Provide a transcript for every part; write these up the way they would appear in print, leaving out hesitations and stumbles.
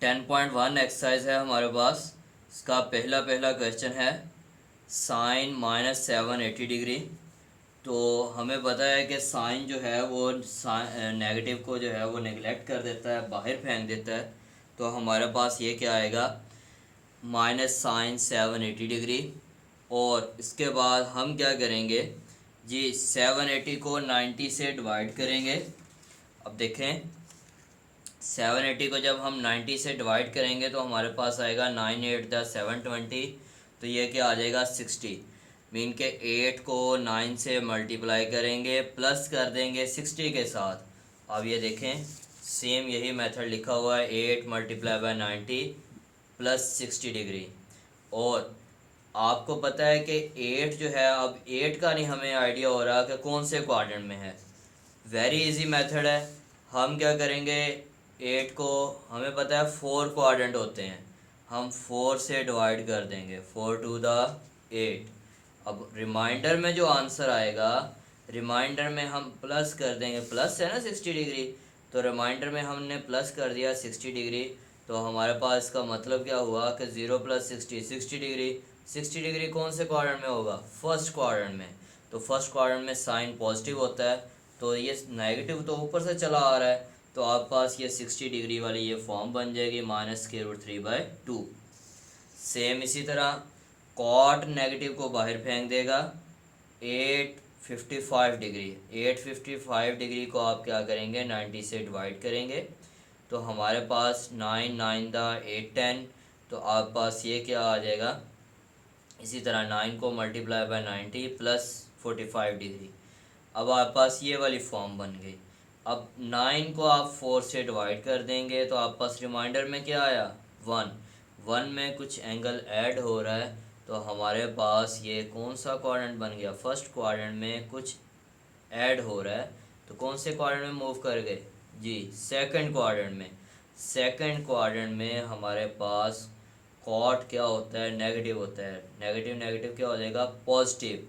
10.1 exercise है हमारे पास। इसका पहला क्वेश्चन है साइन -780 डिग्री। तो हमें पता है कि साइन जो है वो नेगेटिव को जो है वो नेगलेक्ट कर देता है, बाहर फेंक देता है। तो हमारे पास ये क्या आएगा, -sin 780 डिग्री। और इसके बाद हम क्या करेंगे जी, 780 को 90 से डिवाइड करेंगे। अब देखें, 780 को जब हम 90 से डिवाइड करेंगे तो हमारे पास आएगा 9 8 द 720। तो ये क्या आ जाएगा 60। मीन के 8 को 9 से मल्टीप्लाई करेंगे, प्लस कर देंगे 60 के साथ। अब ये देखें, सेम यही मेथड लिखा हुआ है, 8 मल्टीप्लाई बाय 90 प्लस 60 डिग्री। और आपको पता है कि 8 जो है, अब 8 का नहीं हमें आइडिया हो रहा कि कौन से क्वाड्रेंट में है। वेरी इजी मेथड है। हम क्या करेंगे, 8 को हमें पता है 4 क्वाड्रेंट होते हैं, हम 4 से डिवाइड कर देंगे, 4 टू द 8। अब रिमाइंडर में जो आंसर आएगा, रिमाइंडर में हम प्लस कर देंगे, प्लस है ना 60 डिग्री, तो रिमाइंडर में हमने प्लस कर दिया 60 डिग्री। तो हमारे पास इसका मतलब क्या हुआ कि 0 + 60 60 डिग्री। 60 डिग्री कौन से क्वाड्रेंट में होगा, फर्स्ट क्वाड्रेंट में। तो फर्स्ट क्वाड्रेंट में साइन पॉजिटिव होता है, तो ये नेगेटिव तो ऊपर से चला आ रहा है, तो आपके पास ये 60 डिग्री वाली ये फॉर्म बन जाएगी -√3/2। सेम इसी तरह कॉट नेगेटिव को बाहर फेंक देगा। 855 डिग्री, 855 डिग्री को आप क्या करेंगे, 90 से डिवाइड करेंगे। तो हमारे पास 9 9 द 810। तो आपके पास ये क्या आ जाएगा, इसी तरह 9 को मल्टीप्लाई बाय 90 प्लस 45 डिग्री। अब आपके पास ये वाली फॉर्म बन गई। अब 9 को आप 4 से डिवाइड कर देंगे तो आपके पास रिमाइंडर में क्या आया, 1। 1 में कुछ एंगल ऐड हो रहा है, तो हमारे पास ये कौन सा क्वाड्रेंट बन गया, फर्स्ट क्वाड्रेंट में कुछ ऐड हो रहा है। तो कौन से क्वाड्रेंट में मूव कर गए जी, सेकंड क्वाड्रेंट में। सेकंड क्वाड्रेंट में हमारे पास कॉट क्या होता है, नेगेटिव होता है। नेगेटिव नेगेटिव क्या हो जाएगा, पॉजिटिव।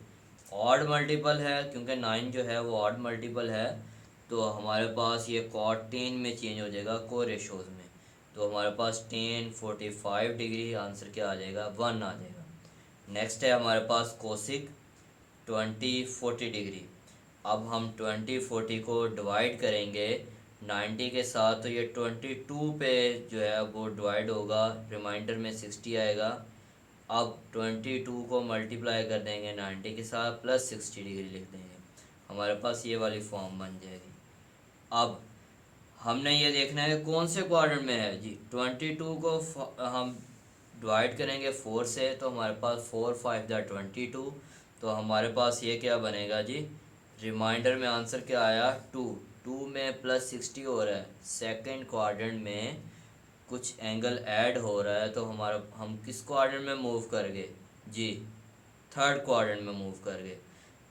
ऑड मल्टीपल है, क्योंकि 9 जो है वो ऑड मल्टीपल है, तो हमारे पास ये कॉट 10 में चेंज हो जाएगा, को रेशोज में। तो हमारे पास 10 45 डिग्री, आंसर क्या आ जाएगा, 1 आ जाएगा। नेक्स्ट है हमारे पास कोसिक 20 40 डिग्री। अब हम 20 40 को डिवाइड करेंगे 90 के साथ, तो ये 22 पे जो है वो डिवाइड होगा, रिमाइंडर में 60 आएगा। अब 22 को मल्टीप्लाई कर देंगे 90 के साथ, प्लस 60 डिग्री लिख देंगे, हमारे पास ये वाली फॉर्म बन जाएगी। अब हमने ये देखना है कौन से क्वाड्रेंट में है जी। 22 को हम डिवाइड करेंगे 4 से, तो हमारे पास 4 5 द 22। तो हमारे पास ये क्या बनेगा जी, रिमाइंडर में आंसर क्या आया, 2। 2 में प्लस 60 हो रहा है, सेकंड क्वाड्रेंट में कुछ एंगल ऐड हो रहा है, तो हम किस क्वाड्रेंट में मूव कर गए जी, थर्ड क्वाड्रेंट में मूव कर गए।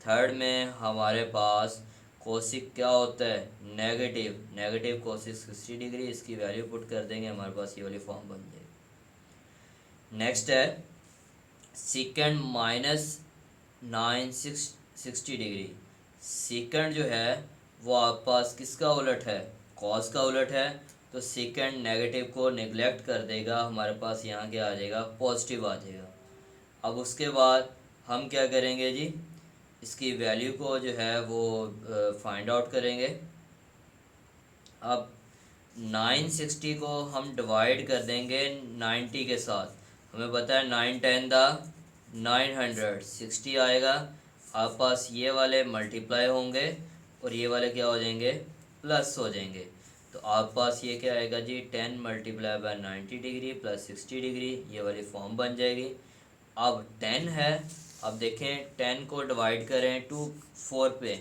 थर्ड में हमारे पास कोसिक क्या होता है, नेगेटिव। नेगेटिव कोसिक 60 डिग्री, इसकी वैल्यू पुट कर देंगे, हमारे पास ये वाली फॉर्म बन जाएगी। नेक्स्ट है सीकेंड -9 60 डिग्री। सीकेंड जो है वो आपके पास किसका उलट है, कॉस का उलट है। तो सीकेंड नेगेटिव को निगलेक्ट कर देगा, हमारे पास यहाँ क्या आ जाएगा, पॉजिटिव आ जाएगा। अब उसके बाद हम क्या करेंगे जी, इसकी वैल्यू को जो है वो फाइंड आउट करेंगे। अब 960 को हम डिवाइड कर देंगे 90 के साथ। हमें पता है 9 10 द 960 आएगा। आप पास ये वाले मल्टीप्लाई होंगे और ये वाले क्या हो जाएंगे, प्लस हो जाएंगे। तो आप पास ये क्या आएगा जी, 10 multiply by 90 degree plus 60 degree, ये वाली फॉर्म बन जाएगी। अब 10 है, अब देखें 10 को डिवाइड करें 2 4 पे,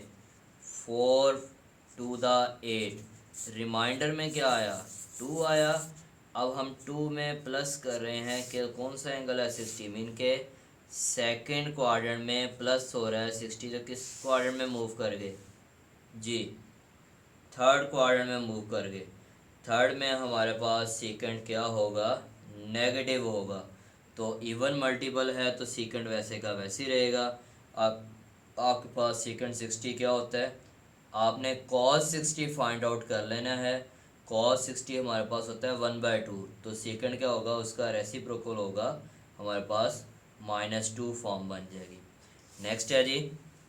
4 टू द 8। रिमाइंडर में क्या आया, 2 आया। अब हम 2 में प्लस कर रहे हैं कि कौन सा एंगल है, 60। मीन के सेकेंड क्वाड्रेंट में प्लस हो रहा है 60, तो किस क्वाड्रेंट में मूव कर गए जी, थर्ड क्वाड्रेंट में मूव कर गए। थर्ड में हमारे पास सेकंड क्या होगा, नेगेटिव होगा। तो इवन मल्टीपल है तो सेकंड वैसे का वैसे ही रहेगा। आपके पास सेकंड 60 क्या होता है, आपने cos 60 फाइंड आउट कर लेना है। cos 60 हमारे पास होता है 1/2, तो सेकंड क्या होगा उसका रेसिप्रोकल होगा, हमारे पास -2 फॉर्म बन जाएगी। नेक्स्ट है जी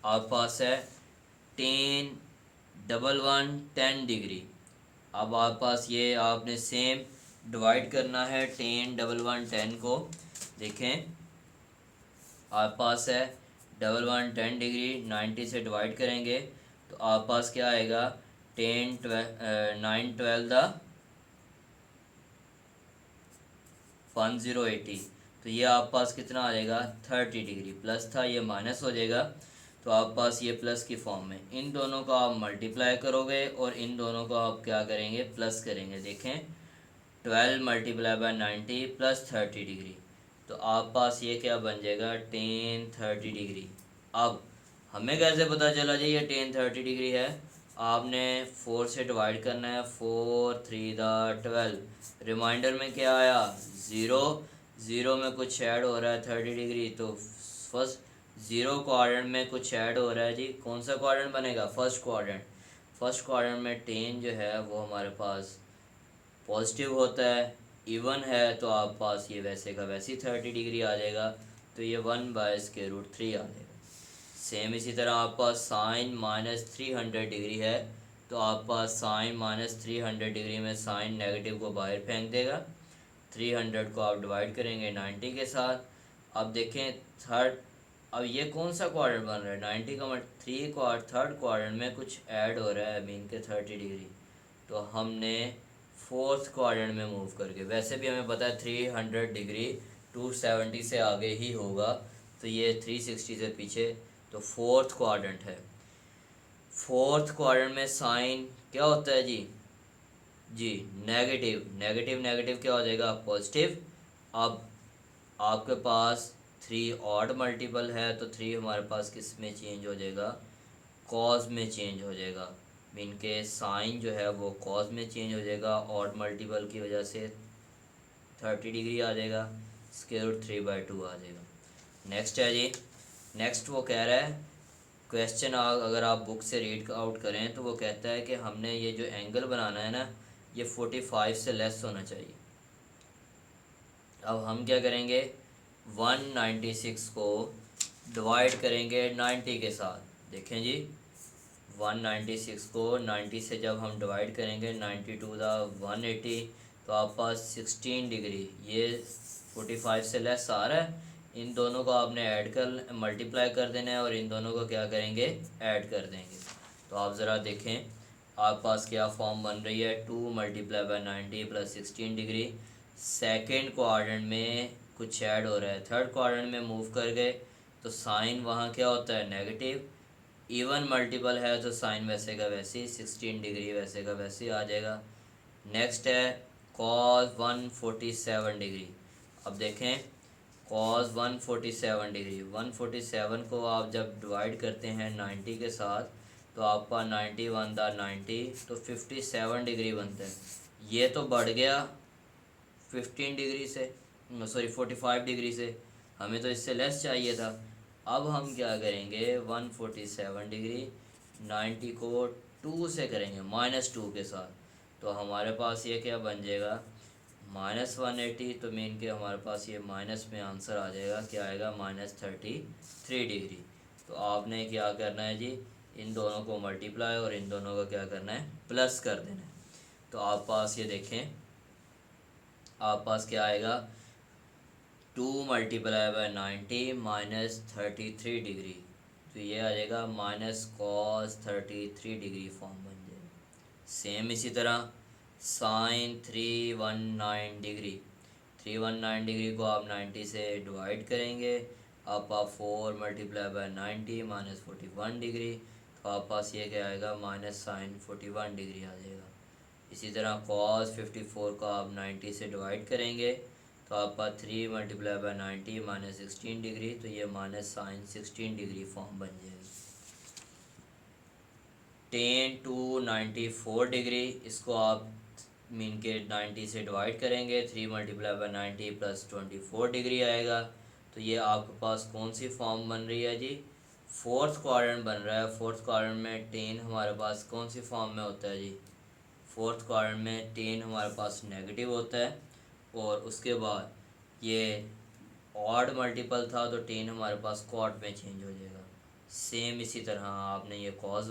आपके पास है टेन डबल वन 10 डिग्री। अब आपके पास ये आपने सेम डिवाइड करना है टेन डबल वन 10 को। देखें आपके पास है डबल वन 10 डिग्री 90 से डिवाइड करेंगे तो आपके पास क्या आएगा, 9 12 द 1080, तो ये आपके पास कितना आ जाएगा 30 डिग्री, प्लस था ये माइनस हो जाएगा, तो आपके पास ये प्लस की फॉर्म में। इन दोनों को आप मल्टीप्लाई करोगे और इन दोनों को आप क्या करेंगे प्लस करेंगे। देखें 12 मल्टीप्लाई बाय 90 प्लस 30 डिग्री, तो आप पास ये क्या बन जाएगा 10 30 डिग्री। अब हमें कैसे पता चला जी ये 10 30 डिग्री है, आपने 4 से डिवाइड करना है, 4 3 12, रिमाइंडर में क्या आया 0, 0 में कुछ ऐड हो रहा है 30 डिग्री, तो फर्स्ट 0 क्वाड्रेंट में कुछ ऐड हो रहा है जी, कौन सा क्वाड्रेंट बनेगा फर्स्ट क्वाड्रेंट। फर्स्ट क्वाड्रेंट में 10 जो है वो हमारे पास पॉजिटिव होता है, इवन है तो आप पास ये वैसे का वैसे 30 डिग्री आ जाएगा, तो ये 1/√3 आ जाएगा। सेम इसी तरह आप पास साइन -300 डिग्री है, तो आप पास साइन -300 डिग्री में साइन नेगेटिव को बाहर फेंक देगा, 300 को आप डिवाइड करेंगे 90 के साथ। अब देखें थर्ड, अब ये कौन सा क्वाड्रेंट बन रहा है 90 का थर्ड क्वाड्रेंट में कुछ ऐड हो रहा है मीन के 30 डिग्री, तो हमने फोर्थ क्वाड्रेंट में मूव करके, वैसे भी हमें पता है 300 डिग्री 270 से आगे ही होगा, तो ये 360 से पीछे, तो फोर्थ क्वाड्रेंट है। फोर्थ क्वाड्रेंट में साइन क्या होता है जी नेगेटिव, नेगेटिव नेगेटिव क्या हो जाएगा पॉजिटिव। अब आपके पास 3 ऑड मल्टीपल है, तो 3 हमारे पास किस में चेंज हो जाएगा कॉज में चेंज हो जाएगा, मीन के साइन जो है वो कॉज में चेंज हो जाएगा, ऑड मल्टीपल की वजह से 30 डिग्री आ जाएगा, √3/2 आ जाएगा। नेक्स्ट है जी, नेक्स्ट वो कह रहा है क्वेश्चन, अगर आप बुक से रीड आउट करें तो वो कहता है कि हमने ये जो एंगल बनाना है ना ये 45 से लेस होना चाहिए। अब हम क्या करेंगे 196 को डिवाइड करेंगे 90 के साथ। देखें जी 196 को 90 से जब हम डिवाइड करेंगे 90 टू द 180, तो आप पास 16 डिग्री, ये 45 से लेस आ रहा है, इन दोनों को आपने ऐड कर मल्टीप्लाई कर देना है और इन दोनों को क्या करेंगे ऐड कर देंगे। तो आप ज़रा देखें आप पास क्या फॉर्म बन रही है 2 multiply by 90 plus 16 degree. Second quadrant में कुछ ऐड हो रहा है, थर्ड क्वाड्रेंट में मूव कर गए तो साइन वहाँ क्या होता है नेगेटिव, इवन मल्टीपल है तो साइन वैसे का वैसे ही 16 डिग्री वैसे का वैसे ही आ जाएगा। नेक्स्ट है कॉस 147 डिग्री। अब देखें कॉस 147 डिग्री, 147 को आप जब डिवाइड करते हैं 90 के साथ तो आपका 90 1 दा 90, तो 57 डिग्री बनता है। ये तो बढ़ गया 15 डिग्री से, सॉरी 45 डिग्री से, हमें तो इससे लेस चाहिए था। अब हम क्या करेंगे 147 डिग्री 90 को 2 से करेंगे -2 के साथ, तो हमारे पास ये क्या बन जाएगा -180, तो मीन के हमारे पास ये माइनस में आंसर आ जाएगा, क्या आएगा -33 डिग्री। तो आपने क्या करना है जी इन दोनों को मल्टीप्लाई और इन दोनों को क्या करना है प्लस कर देना है। तो आप पास ये देखें आप पास क्या आएगा 2 मल्टीप्लाई बाय 90 -33 डिग्री, तो ये आ जाएगा -cos 33 डिग्री फॉर्म बन जाएगा। सेम इसी तरह साइन 319 डिग्री, 319 डिग्री को आप 90 से डिवाइड करेंगे, आप 4 मल्टीप्लाई बाय 90 -41 डिग्री, तो आप पास ये क्या आएगा -sin 41 डिग्री आ जाएगा। इसी तरह cos 54 को आप 90 से डिवाइड करेंगे तो आपका 3 मल्टीप्लाई बाय 90 -16 डिग्री, तो ये -sin 16 डिग्री फॉर्म बन जाएगी। 10 to 94 डिग्री, इसको आप मीन के 90 से डिवाइड करेंगे, 3 मल्टीप्लाई बाय 90 प्लस 24 डिग्री आएगा, तो ये आपके पास कौन सी फॉर्म बन रही है जी फोर्थ क्वाड्रेंट बन रहा है। फोर्थ क्वाड्रेंट में 10 हमारे पास कौन सी फॉर्म में होता है जी फोर्थ क्वाड्रेंट में टेन हमारे पास नेगेटिव होता है, और उसके बाद ये ऑड मल्टीपल था तो टेन हमारे पास क्वाड में चेंज हो जाएगा। सेम इसी तरह आपने ये कॉज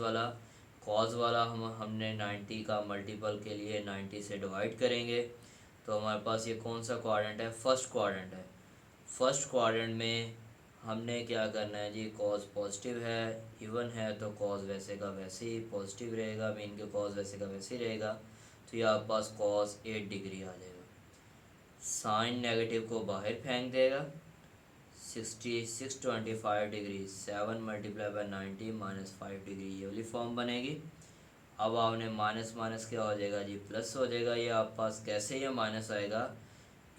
वाला हमने 90 का मल्टीपल के लिए 90 से डिवाइड करेंगे, तो हमारे पास ये कौन सा क्वाड्रेंट है, फर्स्ट क्वाड्रेंट है। फर्स्ट क्वाड्रेंट में हमने क्या करना है जी, कॉज पॉजिटिव है, इवन है तो कॉज वैसे का वैसे ही पॉजिटिव रहेगा, मीन के कॉज वैसे का वैसे ही रहेगा, तो ये आपके पास कॉज 8 डिग्री आ जाएगा। साइन नेगेटिव को बाहर फेंक देगा, 625 degree 7 multiply by 90 minus 5 degree, ये वाली फॉर्म बनेगी। अब आपने माइनस माइनस क्या हो जाएगा जी, प्लस हो जाएगा। ये आपके पास कैसे ये माइनस आएगा,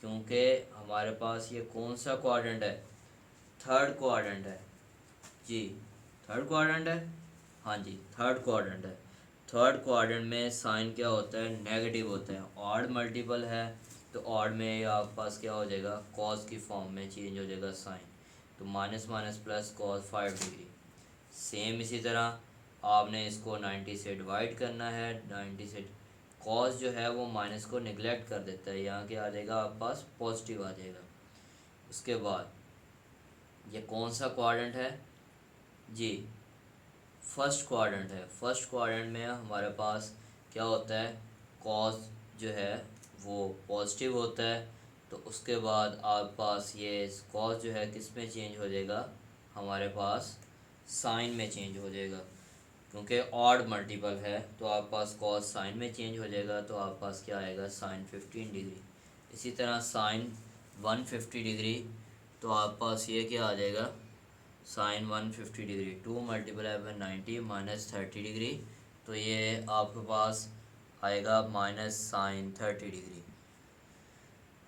क्योंकि हमारे पास ये कौन सा क्वाड्रेंट है, थर्ड क्वाड्रेंट है जी, थर्ड क्वाड्रेंट है, हाँ जी थर्ड क्वाड्रेंट है। थर्ड क्वाड्रेंट में साइन क्या होता है, नेगेटिव होता है। ऑड मल्टीपल है तो ऑड में आपके पास क्या हो जाएगा, कॉस की फॉर्म में चेंज हो जाएगा साइन, तो minus minus plus cos 5 degree. Same इसी तरह आपने इसको 90 से डिवाइड करना है, 90 से कॉस जो है वो माइनस को निगलेक्ट कर देता है, यहाँ क्या आ जाएगा आपके पास, पॉजिटिव आ जाएगा। उसके बाद ये कौन सा क्वाड्रेंट है जी, फर्स्ट क्वाड्रेंट है। फर्स्ट क्वाड्रेंट में हमारे पास क्या होता है, कॉस जो है वो पॉजिटिव होता है, तो उसके बाद आपके पास ये कॉस जो है किस में चेंज हो जाएगा, हमारे पास साइन में चेंज हो जाएगा, क्योंकि ऑड मल्टीपल है तो आपके पास कॉस साइन में चेंज हो जाएगा, तो आपके पास क्या आएगा, साइन 15 डिग्री। इसी तरह साइन 150 डिग्री, तो आपके पास ये क्या आ जाएगा, sine 150 degree 2 multiply by 90 minus 30 degree, तो ये आपके पास आएगा माइनस साइन 30 डिग्री।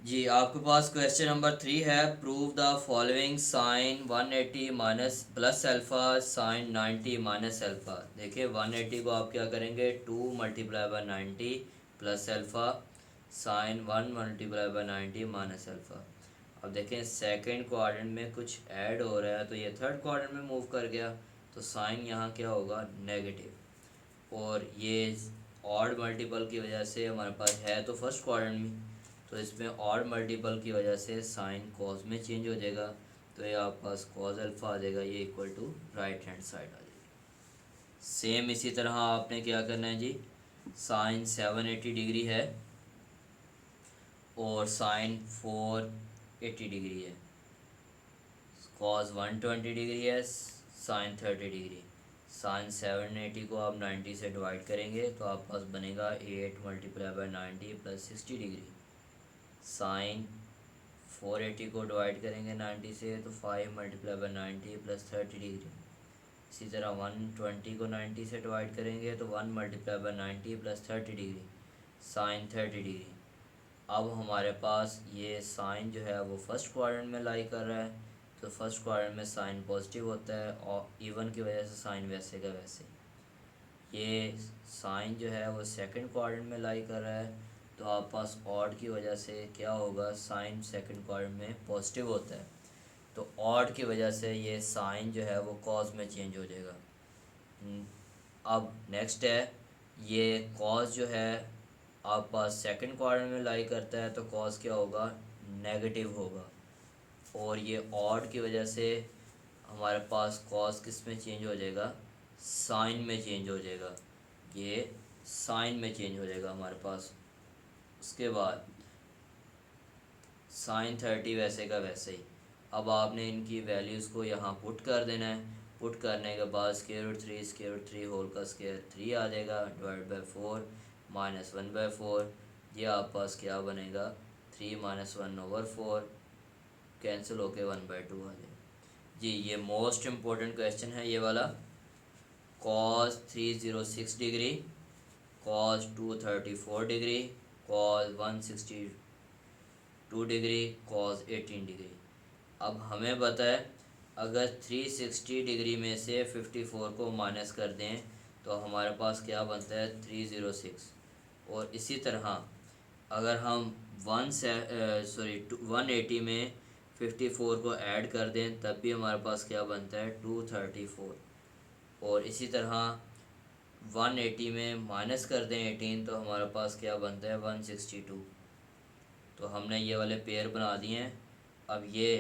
जी आपके पास क्वेश्चन नंबर 3 है, prove the following sine 180 minus plus alpha sine 90 minus alpha. देखिए 180 को आप क्या करेंगे, 2 multiply by 90 plus alpha sine 1 multiply by 90 minus alpha. अब देखें सेकंड क्वाड्रेंट में कुछ ऐड हो रहा है तो ये थर्ड क्वाड्रेंट में मूव कर गया, तो साइन यहाँ क्या होगा, नेगेटिव। और ये ऑड मल्टीपल की वजह से हमारे पास है तो फर्स्ट क्वाड्रेंट में, तो इसमें ऑड मल्टीपल की वजह से साइन कॉज में चेंज हो जाएगा, तो ये आपके पास कॉज अल्फ़ा आ जाएगा, ये equal to right hand side आ जाएगी। सेम इसी तरह आपने क्या करना है जी, साइन 780 डिग्री है और साइन 480 डिग्री है, कॉस 120 डिग्री है, साइन 30 डिग्री। साइन 780 को आप 90 से डिवाइड करेंगे तो आपके पास बनेगा 8 multiply by 90 plus 60 degree. Sine 480 को डिवाइड करेंगे 90 से तो 5 मल्टीप्लाई बाई 90 प्लस 30 डिग्री। इसी तरह 120 को 90 से डिवाइड करेंगे तो 1 multiply by 90 plus 30 degree, sine 30 degree. अब हमारे पास ये साइन जो है वो फर्स्ट क्वाड्रेंट में लाई कर रहा है, तो फर्स्ट क्वाड्रेंट में साइन पॉजिटिव होता है और इवन की वजह से साइन वैसे का वैसे। ये साइन जो है वो सेकंड क्वाड्रेंट में लाई कर रहा है, तो आपके पास ऑड की वजह से क्या होगा, साइन सेकंड क्वाड्रेंट में पॉजिटिव होता है, तो ऑड की वजह से ये साइन जो है वो कॉज में चेंज हो जाएगा। अब नेक्स्ट है, ये कॉज जो है आपके पास सेकंड क्वाड्रेंट में लाई करता है, तो कॉज क्या होगा, नेगेटिव होगा। और ये ऑड की वजह से हमारे पास कॉज किस में चेंज हो जाएगा, साइन में चेंज हो जाएगा, ये साइन में चेंज हो जाएगा हमारे पास। उसके बाद साइन 30 वैसे का वैसे ही। अब आपने इनकी वैल्यूज़ को यहाँ पुट कर देना है, पुट करने के बाद स्क्वायर रूट 3 होल का स्क्वायर 3 आ जाएगा, डिवाइड बाई 4 माइनस 1/4, ये आप पास क्या बनेगा, 3 माइनस 1/4 कैंसिल होके 1/2 आ जाएगा। जी ये मोस्ट इम्पोर्टेंट क्वेश्चन है ये वाला, cos 306 degree, cos 234 degree, cos 162 degree, cos 18 degree. अब हमें पता है अगर 360 डिग्री में से 54 को माइनस कर दें तो हमारे पास क्या बनता है, 306। और इसी तरह अगर हम 180 में 54 को ऐड कर दें तब भी हमारे पास क्या बनता है, 234। और इसी तरह 180 में माइनस कर दें 18 तो हमारे पास क्या बनता है 162। तो हमने ये वाले पेयर बना दिए हैं। अब ये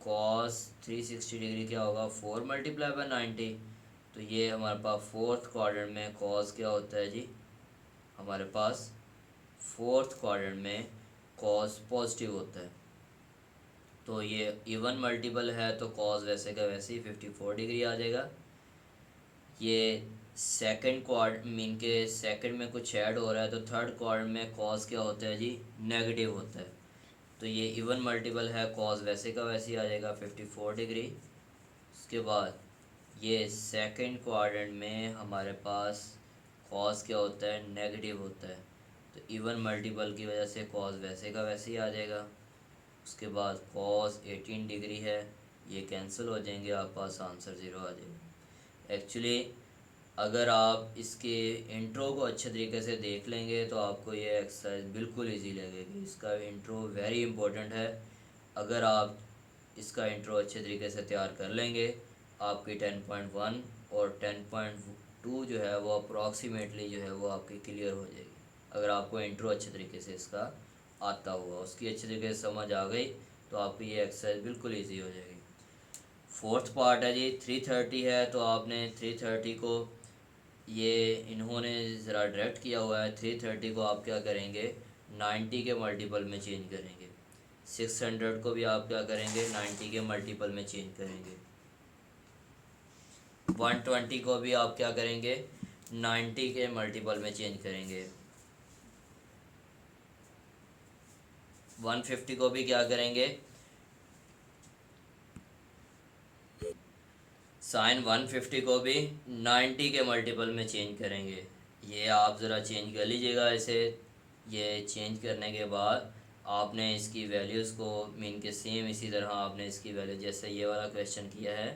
कॉस 360 डिग्री क्या होगा 4 मल्टीप्लाई बाय 90। तो ये हमारे पास फोर्थ क्वाड्रेंट में कॉस क्या होता है जी, हमारे पास फोर्थ क्वाड्रेंट में कॉस पॉजिटिव होता है। तो ये इवन मल्टीपल है तो कॉस वैसे का वैसे ही 54 डिग्री आ जाएगा। ये सेकंड क्वाड्रेंट मीन के सेकंड में कुछ ऐड हो रहा है तो थर्ड क्वाड्रेंट में कॉस क्या होता है जी नेगेटिव होता है। तो ये इवन मल्टीपल है कॉस वैसे का वैसे ही आ जाएगा 54 डिग्री। उसके बाद ये सेकंड क्वाड्रेंट में हमारे पास कॉस क्या होता है नेगेटिव होता है। तो इवन मल्टीपल की वजह से कॉस वैसे का वैसे ही आ जाएगा। उसके बाद कॉस 18 डिग्री है, ये कैंसिल हो जाएंगे, आप पास आंसर 0 आ जाएगा। एक्चुअली अगर आप इसके इंट्रो को अच्छे तरीके से देख लेंगे तो आपको ये एक्सरसाइज बिल्कुल इजी लगेगी। इसका इंट्रो वेरी इंपॉर्टेंट है। अगर आप इसका इंट्रो अच्छे तरीके से तैयार कर लेंगे आपकी 10.1 और 10.2 जो है वो अप्रॉक्सीमेटली जो है वो आपकी क्लियर हो जाएगी। अगर आपको इंट्रो अच्छे तरीके से इसका आता हुआ उसकी अच्छे तरीके से समझ आ गई तो आपकी ये एक्सरसाइज बिल्कुल ईजी हो जाएगी। फोर्थ पार्ट है जी 330 है। तो आपने 330 को ये इन्होंने ज़रा डायरेक्ट किया हुआ है। 330 को आप क्या करेंगे 90 के मल्टीपल में चेंज करेंगे। 600 को भी आप क्या करेंगे 90 के मल्टीपल में चेंज करेंगे। 120 को भी आप क्या करेंगे 90 के मल्टीपल में चेंज करेंगे। 150 को भी क्या करेंगे साइन 150 को भी 90 के मल्टीपल में चेंज करेंगे। ये आप ज़रा चेंज कर लीजिएगा इसे। ये चेंज करने के बाद आपने इसकी वैल्यूज़ को मीन के सेम इसी तरह आपने इसकी वैल्यू जैसे ये वाला क्वेश्चन किया है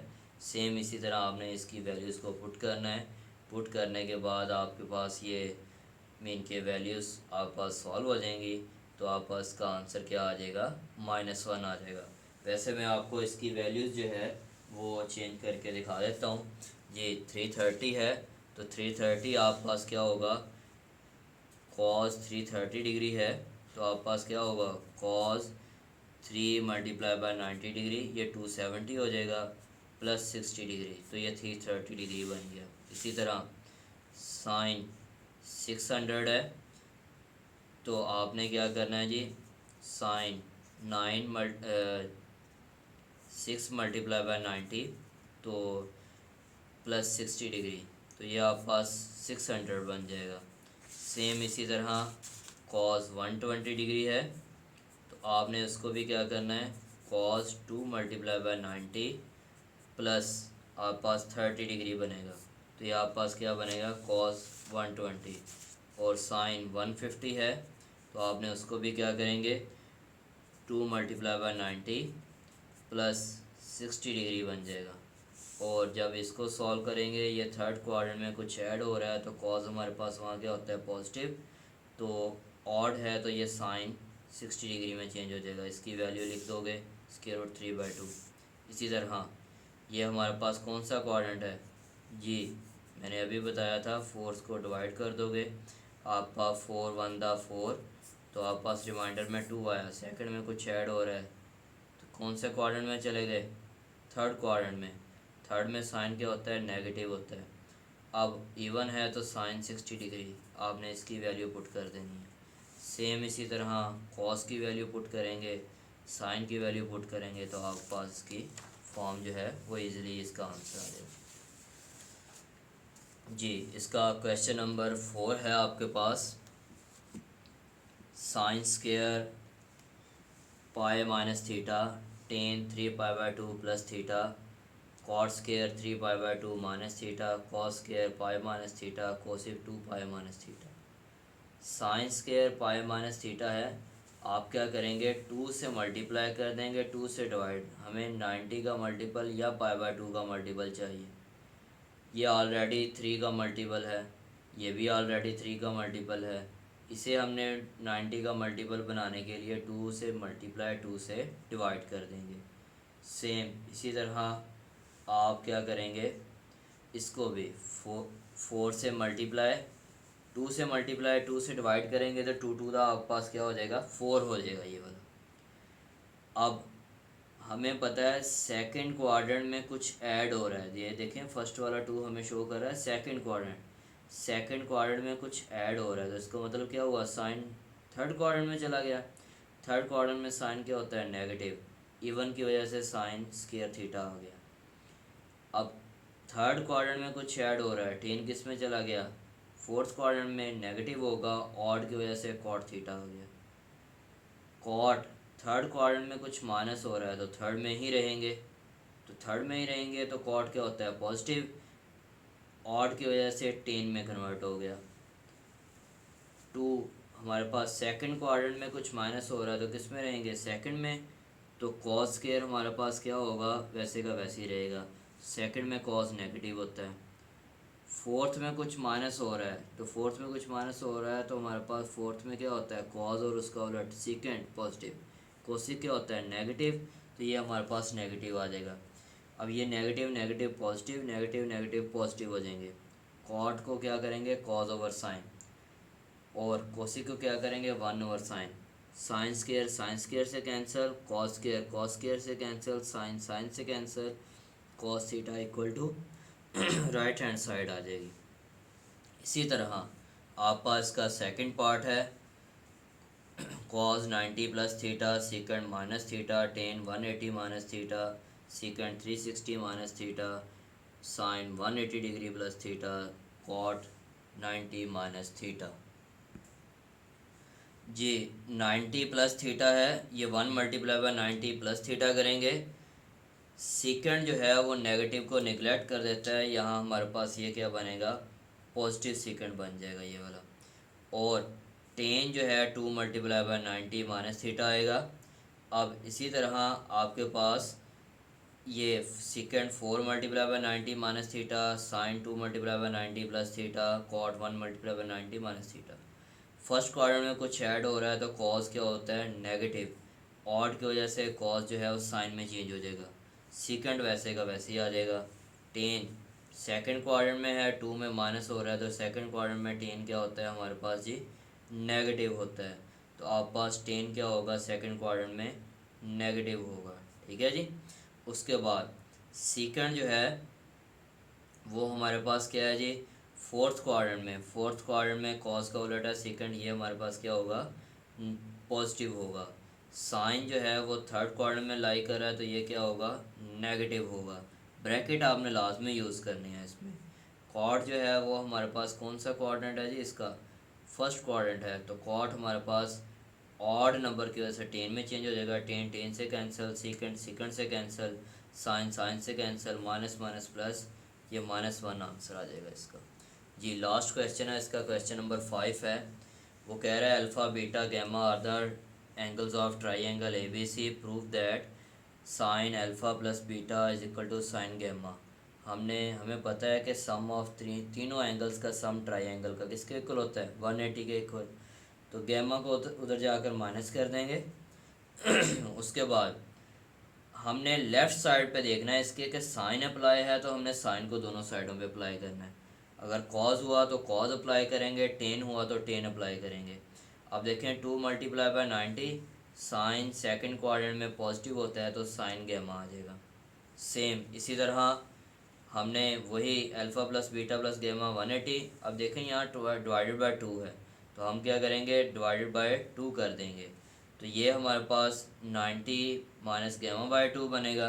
सेम इसी तरह आपने इसकी वैल्यूज़ को पुट करना है। पुट करने के बाद आपके पास ये मीन के वैल्यूज़ आपके पास सॉल्व हो जाएंगी। तो आपके पास का आंसर क्या आ जाएगा -1 आ जाएगा। वैसे मैं आपको इसकी वैल्यूज़ जो है वो चेंज करके दिखा देता हूँ। ये 330 है तो 330 आपके पास क्या होगा कॉस 330 डिग्री है तो आपके पास क्या होगा कॉस 3 मल्टीप्लाई बाय 90 डिग्री ये 270 हो जाएगा प्लस 60 डिग्री तो ये 330 डिग्री बन गया। इसी तरह साइन 600 है तो आपने क्या करना है जी साइन 6 मल्टीप्लाई बाय 90 तो प्लस 60 डिग्री तो ये आपके पास 600 बन जाएगा। सेम इसी तरह कॉस 120 डिग्री है तो आपने उसको भी क्या करना है कॉस 2 मल्टीप्लाई बाय 90 प्लस आपके पास 30 डिग्री बनेगा। तो ये आपके पास क्या बनेगा कॉस 120 और साइन 150 है तो आपने उसको भी क्या करेंगे 2 मल्टीप्लाई बाय 90 प्लस 60 डिग्री बन जाएगा। और जब इसको सॉल्व करेंगे ये थर्ड क्वाड्रेंट में कुछ ऐड हो रहा है तो कॉस हमारे पास वहाँ क्या होता है पॉजिटिव। तो ऑड है तो ये साइन 60 डिग्री में चेंज हो जाएगा। इसकी वैल्यू लिख दोगे √3/2। इसी तरह ये हमारे पास कौन सा क्वाड्रेंट है जी मैंने अभी बताया था फोर्थ को डिवाइड कर दोगे आपका 4 1 दा 4 तो आपके पास रिमाइंडर में 2 आया। सेकंड में कुछ ऐड हो रहा है तो कौन से क्वाड्रेंट में चले गए थर्ड क्वाड्रेंट में। थर्ड में साइन क्या होता है नेगेटिव होता है। अब इवन है तो साइन 60 डिग्री आपने इसकी वैल्यू पुट कर देनी है। सेम इसी तरह कॉस की वैल्यू पुट करेंगे साइन की वैल्यू पुट करेंगे तो आपके पास इसकी फॉर्म जो है वो इजीली इसका आंसर आ जाएगा जी। इसका क्वेश्चन नंबर 4 है आपके पास sine square pi minus theta tan 3π/2 plus theta cot square 3π/2 minus theta cos square pi minus theta cosec 2π minus theta. Sine square pi minus theta है आप क्या करेंगे 2 से मल्टीप्लाई कर देंगे 2 से डिवाइड। हमें 90 का मल्टीपल या π/2 का मल्टीपल चाहिए। ये ऑलरेडी 3 का मल्टीपल है ये भी ऑलरेडी 3 का मल्टीपल है। इसे हमने 90 का मल्टीपल बनाने के लिए 2 से मल्टीप्लाई 2 से डिवाइड कर देंगे। सेम इसी तरह आप क्या करेंगे इसको भी 4 से मल्टीप्लाई, 2 से मल्टीप्लाई 2 से डिवाइड करेंगे तो 2 दा आपके पास क्या हो जाएगा 4 हो जाएगा ये वाला। अब हमें पता है सेकंड क्वाड्रेंट में कुछ ऐड हो रहा है, ये देखें फर्स्ट वाला 2 हमें शो कर रहा है सेकंड क्वाड्रेंट में कुछ ऐड हो रहा है, तो इसका मतलब क्या हुआ साइन थर्ड क्वाड्रेंट में चला गया। थर्ड क्वाड्रेंट में साइन क्या होता है नेगेटिव, इवन की वजह से साइन स्क्वायर थीटा आ गया। अब थर्ड क्वाड्रेंट में कुछ ऐड हो रहा है, टेन किस में चला गया फोर्थ क्वाड्रेंट में, नेगेटिव होगा, ऑड की वजह से कॉट थीटा हो गया। कॉट थर्ड क्वाड्रेंट में कुछ माइनस हो रहा है तो थर्ड में ही रहेंगे, तो थर्ड में ही रहेंगे तो कॉट क्या होता है पॉजिटिव, ऑड की वजह से टेन में कन्वर्ट हो गया। टू हमारे पास सेकंड क्वाड्रेंट में कुछ माइनस हो रहा है तो किस में रहेंगे सेकंड में, तो कॉस स्क्वायर हमारे पास क्या होगा वैसे का वैसे ही रहेगा, सेकंड में कॉस नेगेटिव होता है। फोर्थ में कुछ माइनस हो रहा है तो फोर्थ में कुछ माइनस हो रहा है तो हमारे पास फोर्थ में क्या होता है कॉस और उसका उलट सीकेंड पॉजिटिव, कोसिक क्या होता है नेगेटिव, तो ये हमारे पास नेगेटिव आ जाएगा। अब ये negative negative positive negative negative positive हो जाएंगे। कॉट को क्या करेंगे कॉस ओवर साइन, और कोसिक को क्या करेंगे 1/साइन, साइन स्केयर से कैंसिल, कॉस स्केयर से कैंसिल, साइन से cancel, cos theta equal to right hand side आ जाएगी। इसी तरह आपका इसका सेकंड पार्ट है cos 90 plus theta sec minus theta tan 180 minus theta sec 360 minus theta sine 180 degree plus theta cot 90 minus theta. जी 90 plus theta है, ये 1 मल्टीप्लाई बाय 90 प्लस थीटा करेंगे। सीकेंड जो है वो नेगेटिव को निगलेक्ट कर देता है, यहाँ हमारे पास ये क्या बनेगा पॉजिटिव सीकेंड बन जाएगा ये वाला। और टेन जो है 2 मल्टीप्लाई बाय 90 माइनस थीटा आएगा। अब इसी तरह आपके पास ये secant 4 multiply by 90 minus theta sine 2 multiply by 90 plus theta cot 1 multiply by 90 minus theta. First quadrant में कुछ ऐड हो रहा है तो कॉस क्या होता है नेगेटिव, ऑड की वजह से कॉस जो है उस साइन में चेंज हो जाएगा, सीकेंड वैसे का वैसे ही आ जाएगा। टेन सेकंड क्वाड्रेंट में है 2 में माइनस हो रहा है तो सेकंड क्वाड्रेंट में टेन क्या होता है हमारे पास जी नेगेटिव होता है, तो आप पास टेन क्या होगा सेकंड क्वाड्रेंट में नेगेटिव होगा। ठीक है जी। उसके बाद सीकेंड जो है वो हमारे पास क्या है जी फोर्थ क्वाड्रेंट में कॉस का उलट है सेकंड, ये हमारे पास क्या होगा पॉजिटिव होगा। साइन जो है वो थर्ड क्वाड्रेंट में लाई कर रहा है तो ये क्या होगा नेगेटिव होगा। ब्रैकेट आपने लाजमी यूज़ करनी है इसमें। कॉट जो है वो हमारे पास कौन सा क्वाड्रेंट है जी इसका फर्स्ट क्वाड्रेंट है, तो कॉट हमारे पास ऑड नंबर की वजह से टेन में चेंज हो जाएगा, टेन से कैंसिल, सेकंड से कैंसिल, साइन से कैंसिल, माइनस माइनस प्लस, ये -1 आंसर आ जाएगा इसका। जी लास्ट क्वेश्चन है इसका क्वेश्चन नंबर 5 है। वो कह रहा है alpha beta gamma are the angles of triangle A B C, prove that sine alpha plus beta is equal to sine gamma. हमें पता है कि सम ऑफ तीनों एंगल्स का सम ट्राइंगल का किसके इक्वल होता है 180 के इक्वल, तो गैमा को उधर जाकर माइनस कर देंगे। उसके बाद हमने लेफ़्ट साइड पे देखना है इसके कि साइन अप्लाई है तो हमने साइन को दोनों साइडों पे अप्लाई करना है। अगर कॉज हुआ तो कॉज अप्लाई करेंगे, टेन हुआ तो टेन अप्लाई करेंगे। अब देखें 2 multiply by 90 sine second quadrant में पॉजिटिव होता है तो साइन गैमा आ जाएगा। सेम इसी तरह हमने वही alpha plus beta plus gamma 180, अब देखें यहाँ डिवाइडेड बाय 2 है तो हम क्या करेंगे डिवाइडेड बाय 2 कर देंगे, तो ये हमारे पास 90 माइनस गैमा बाय 2 बनेगा।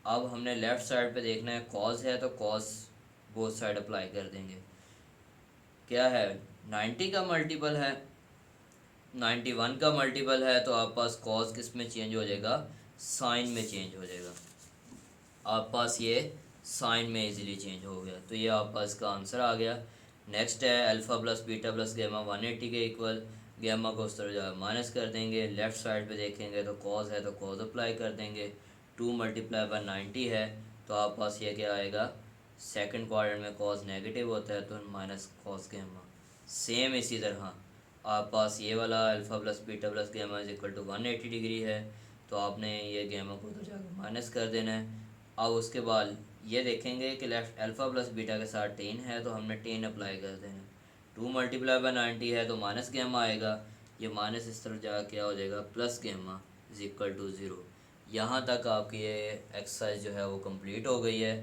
अब हमने लेफ़्ट साइड पे देखना है कॉस है तो कॉस बोथ साइड अप्लाई कर देंगे। क्या है 90 का मल्टीपल है 91 का मल्टीपल है तो आप पास कॉस किस में चेंज हो जाएगा साइन में चेंज हो जाएगा, आप पास ये साइन में इजीली चेंज हो गया, तो ये आप पास का आंसर आ गया। नेक्स्ट है alpha plus beta plus gamma 180 के इक्वल, गैमा को उस तरह जो है माइनस कर देंगे, लेफ़्ट साइड पे देखेंगे तो कॉस है तो कॉस अप्लाई कर देंगे, 2 मल्टीप्लाई बाय 90 है तो आप पास ये क्या आएगा सेकंड क्वाड्रेंट में कॉस नेगेटिव होता है तो माइनस कॉस गैमा। सेम इसी तरह आप पास ये वाला alpha plus beta plus gamma is equal to 180 degree है तो आपने ये गैमा को उधर जाकर माइनस कर देना है। अब उसके बाद ये देखेंगे कि लेफ्ट अल्फ़ा प्लस बीटा के साथ टेन है तो हमने टेन अप्लाई कर देना। 2 मल्टीप्लाई बाई 90 है तो माइनस गेमा आएगा, ये माइनस इस तरफ जा क्या हो जाएगा प्लस गेमा इज इक्वल टू ज़ीरो। यहाँ तक आपकी ये एक्सरसाइज जो है वो कंप्लीट हो गई है।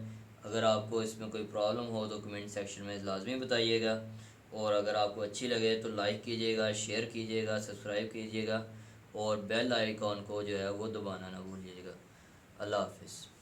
अगर आपको इसमें कोई प्रॉब्लम हो तो कमेंट सेक्शन में लाजमी बताइएगा, और अगर आपको अच्छी लगे तो लाइक कीजिएगा, शेयर कीजिएगा, सब्सक्राइब कीजिएगा और बेल आइकॉन को जो है वो दबाना ना भूलिएगा। अल्लाह हाफिज़।